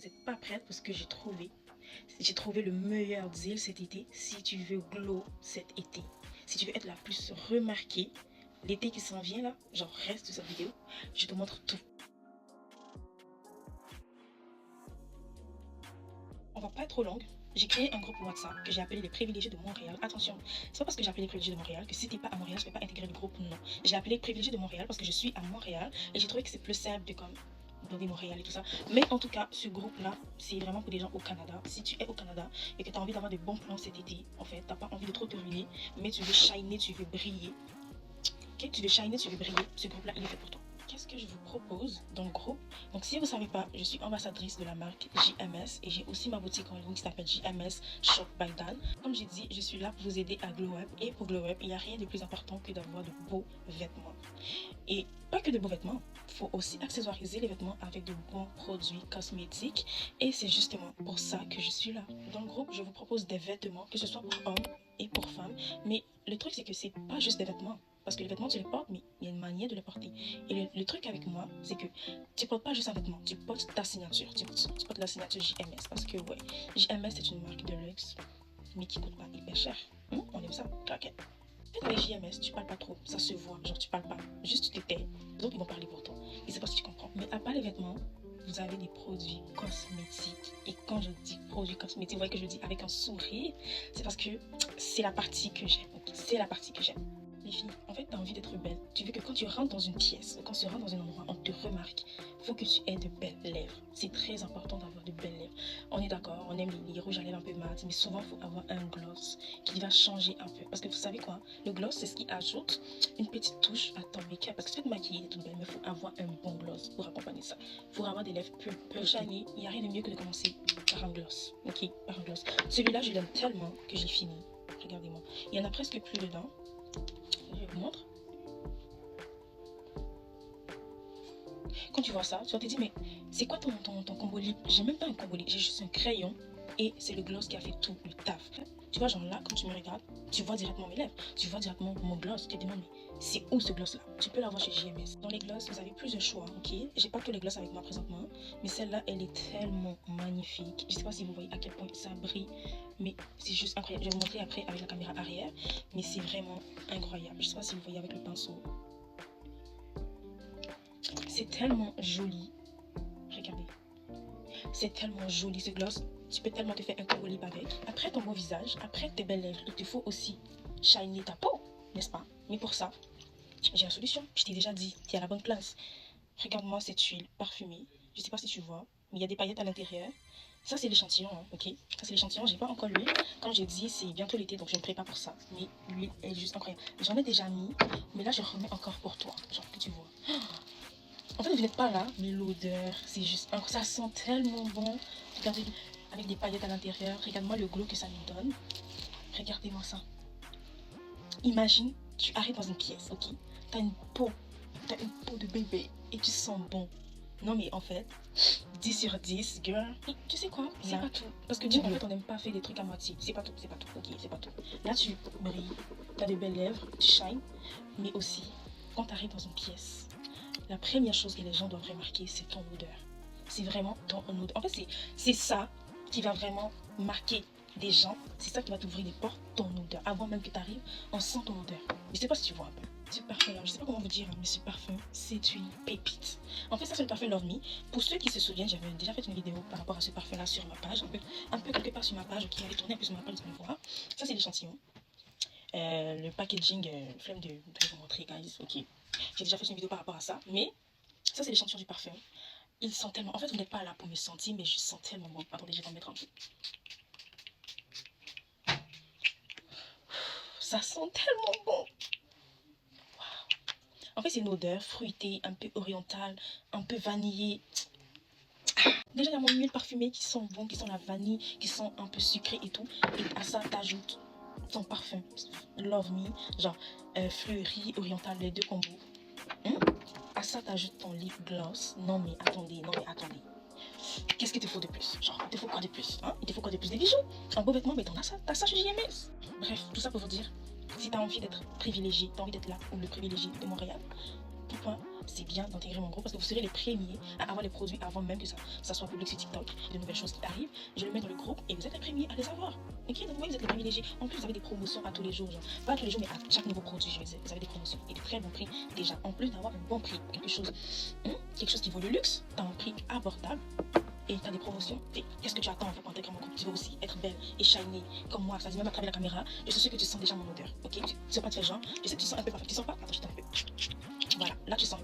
n'êtes pas prête parce que j'ai trouvé le meilleur deal cet été si tu veux glow cet été. Si tu veux être la plus remarquée, l'été qui s'en vient là, genre reste de cette vidéo, je te montre tout. On va pas être trop longue. J'ai créé un groupe WhatsApp que j'ai appelé les privilégiés de Montréal. Attention, c'est pas parce que j'ai appelé les privilégiés de Montréal que si t'es pas à Montréal, je vais pas intégrer le groupe, non. J'ai appelé les privilégiés de Montréal parce que je suis à Montréal et j'ai trouvé que c'est plus simple de comme nommer Montréal et tout ça. Mais en tout cas, ce groupe-là, c'est vraiment pour des gens au Canada. Si tu es au Canada et que tu as envie d'avoir des bons plans cet été, en fait, t'as pas envie de trop te ruiner, mais tu veux shiner, tu veux briller. Ok, tu veux shiner, tu veux briller, ce groupe-là, il est fait pour toi. Qu'est-ce que je vous propose dans le groupe? Donc si vous ne savez pas, je suis ambassadrice de la marque JMS et j'ai aussi ma boutique en ligne qui s'appelle JMS Shop by Dan. Comme j'ai dit, je suis là pour vous aider à glow up et pour glow up, il n'y a rien de plus important que d'avoir de beaux vêtements. Et pas que de beaux vêtements, il faut aussi accessoiriser les vêtements avec de bons produits cosmétiques et c'est justement pour ça que je suis là. Dans le groupe, je vous propose des vêtements, que ce soit pour hommes et pour femmes, mais le truc c'est que c'est pas juste des vêtements. Parce que les vêtements, tu les portes, mais il y a une manière de les porter. Et le truc avec moi, c'est que tu ne portes pas juste un vêtement, tu portes ta signature. Tu portes la signature JMS. Parce que, ouais, JMS, c'est une marque de luxe, mais qui ne coûte pas hyper cher. On aime ça, ok. Avec JMS, tu parles pas trop, ça se voit. Genre, tu parles pas, juste tu te tais. Les autres, ils vont parler pour toi. Et c'est pas si tu comprends. Mais à part les vêtements, vous avez des produits cosmétiques. Et quand je dis produits cosmétiques, vous voyez que je le dis avec un sourire, c'est parce que c'est la partie que j'aime. Okay? C'est la partie que j'aime. Les filles, en fait, tu as envie d'être belle. Tu veux que quand tu rentres dans une pièce, quand tu rentres dans un endroit, on te remarque. Il faut que tu aies de belles lèvres. C'est très important d'avoir de belles lèvres. On est d'accord, on aime les rouges à lèvres un peu mat, mais souvent, il faut avoir un gloss qui va changer un peu. Parce que vous savez quoi? Le gloss, c'est ce qui ajoute une petite touche à ton make-up. Parce que tu peux te maquiller et tout belle, mais il faut avoir un bon gloss pour accompagner ça. Pour avoir des lèvres peu shiny, il n'y a rien de mieux que de commencer par un gloss. Ok, par un gloss. Celui-là, je l'aime tellement que j'ai fini. Regardez-moi. Il y en a presque plus dedans. Je vous montre. Quand tu vois ça, tu vas te dire, mais c'est quoi ton combo lip? J'ai même pas un combo lip, j'ai juste un crayon et c'est le gloss qui a fait tout le taf. Tu vois, genre là, quand tu me regardes, tu vois directement mes lèvres, tu vois directement mon gloss. Tu te demandes, mais c'est où ce gloss là? Tu peux l'avoir chez JMS. Dans les gloss, vous avez plusieurs choix, ok? J'ai pas tous les gloss avec moi présentement, mais celle-là, elle est tellement magnifique. Je sais pas si vous voyez à quel point ça brille, mais c'est juste incroyable. Je vais vous montrer après avec la caméra arrière, mais c'est vraiment incroyable. Je sais pas si vous voyez avec le pinceau. C'est tellement joli. Regardez. C'est tellement joli ce gloss. Tu peux tellement te faire un combo lip avec. Après ton beau visage, après tes belles lèvres, il te faut aussi shiner ta peau, n'est-ce pas? Mais pour ça, j'ai une solution. Je t'ai déjà dit, tu es à la bonne place. Regarde-moi cette huile parfumée. Je ne sais pas si tu vois, mais il y a des paillettes à l'intérieur. Ça, c'est l'échantillon, hein, ok? Ça, c'est l'échantillon. J'ai pas encore l'huile. Comme j'ai dit, c'est bientôt l'été, donc je ne me prépare pour ça. Mais l'huile est juste incroyable. J'en ai déjà mis, mais là, je remets encore pour toi. Genre que tu vois. En fait, vous n'êtes pas là, mais l'odeur, c'est juste ça sent tellement bon. Regardez, avec des paillettes à l'intérieur. Regarde-moi le glow que ça nous donne. Regardez-moi ça. Imagine, tu arrives dans une pièce, ok? T'as une peau de bébé et tu sens bon. Non mais en fait, 10 sur 10, girl. Et tu sais quoi? C'est pas tout. Parce que nous, en fait, on n'aime pas faire des trucs à moitié. C'est pas tout, ok? C'est pas tout. Là, tu brilles, t'as de belles lèvres, tu shines. Mais aussi, quand tu arrives dans une pièce, la première chose que les gens doivent remarquer, c'est ton odeur. C'est vraiment ton odeur. En fait, c'est ça qui va vraiment marquer des gens. C'est ça qui va t'ouvrir les portes, ton odeur. Avant même que tu arrives, on sent ton odeur. Je sais pas si tu vois un peu. Ce parfum-là, je sais pas comment vous dire, mais ce parfum, c'est une pépite. En fait, ça, c'est le parfum Love Me. Pour ceux qui se souviennent, j'avais déjà fait une vidéo par rapport à ce parfum-là sur ma page, un peu quelque part sur ma page, qui allait tourner un peu sur ma page, vous allez voir. Ça, c'est l'échantillon. Le packaging, flemme de vous montrer, guys, ok. J'ai déjà fait une vidéo par rapport à ça, mais ça, c'est l'échantillon du parfum. Il sent tellement... En fait, vous n'êtes pas là pour me sentir, mais je sens tellement bon. Attendez, je vais en mettre un peu. Ça sent tellement bon. En fait, c'est une odeur fruitée, un peu orientale, un peu vanillée. Déjà, il y a mon huile parfumée qui sent bon, qui sent la vanille, qui sent un peu sucré et tout. Et à ça, t'ajoutes ton parfum Love Me, genre fleuri, oriental, les deux combos. À ça, t'ajoutes ton lip gloss. Non mais attendez. Qu'est-ce qu'il te faut de plus? Genre, il te faut quoi de plus? Hein? Il te faut quoi de plus? Des bijoux? Un beau vêtement, mais t'as ça chez JMS. Bref, tout ça pour vous dire, si t'as envie d'être privilégié, t'as envie d'être là, ou le privilégié de Montréal, pourquoi c'est bien d'intégrer mon groupe parce que vous serez les premiers à avoir les produits avant même que ça soit public sur TikTok, de nouvelles choses qui arrivent. Je le mets dans le groupe et vous êtes les premiers à les avoir. Ok, donc vous voyez, vous êtes les privilégiés. En plus, vous avez des promotions à tous les jours, genre, pas à tous les jours, mais à chaque nouveau produit, je veux dire, vous avez des promotions et de très bons prix déjà. En plus d'avoir un bon prix, quelque chose qui vaut le luxe, t'as un prix abordable. Et tu as des promotions. Et qu'est-ce que tu attends en fait pour intégrer mon groupe? Tu veux aussi être belle et shiny comme moi, c'est-à-dire même à travers la caméra. Je suis sûre que tu sens déjà mon odeur. Ok, tu sais pas de faire genre. Je sais que tu sens un peu parfait. Tu sens pas? Attends, je t'en fais. Voilà, là tu sens.